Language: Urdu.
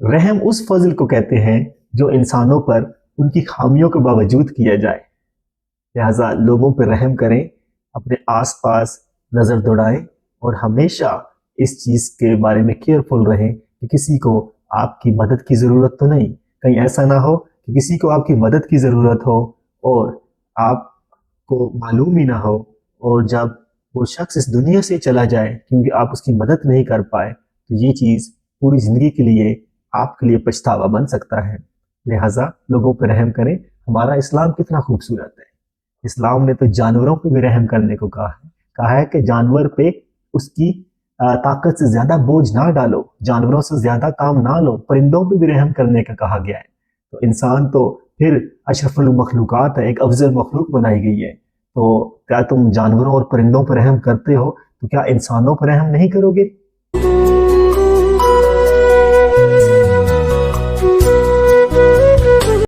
رحم اس فضل کو کہتے ہیں جو انسانوں پر ان کی خامیوں کے باوجود کیا جائے۔ لہٰذا لوگوں پر رحم کریں، اپنے آس پاس نظر دوڑائیں اور ہمیشہ اس چیز کے بارے میں کیئرفل رہیں کہ کسی کو آپ کی مدد کی ضرورت تو نہیں، کہیں ایسا نہ ہو کہ کسی کو آپ کی مدد کی ضرورت ہو اور آپ کو معلوم ہی نہ ہو، اور جب وہ شخص اس دنیا سے چلا جائے کیونکہ آپ اس کی مدد نہیں کر پائے تو یہ چیز پوری زندگی کے لیے آپ کے لیے پچھتاوا بن سکتا ہے۔ لہٰذا لوگوں پہ رحم کریں۔ ہمارا اسلام کتنا خوبصورت ہے، اسلام نے تو جانوروں پہ بھی رحم کرنے کو کہا ہے کہ جانور پہ اس کی طاقت سے زیادہ بوجھ نہ ڈالو، جانوروں سے زیادہ کام نہ لو، پرندوں پہ بھی رحم کرنے کا کہا گیا ہے۔ تو انسان تو پھر اشرف المخلوقات ہے، ایک افضل مخلوق بنائی گئی ہے، تو کیا تم جانوروں اور پرندوں پر رحم کرتے ہو تو کیا انسانوں پر رحم نہیں کرو گے؟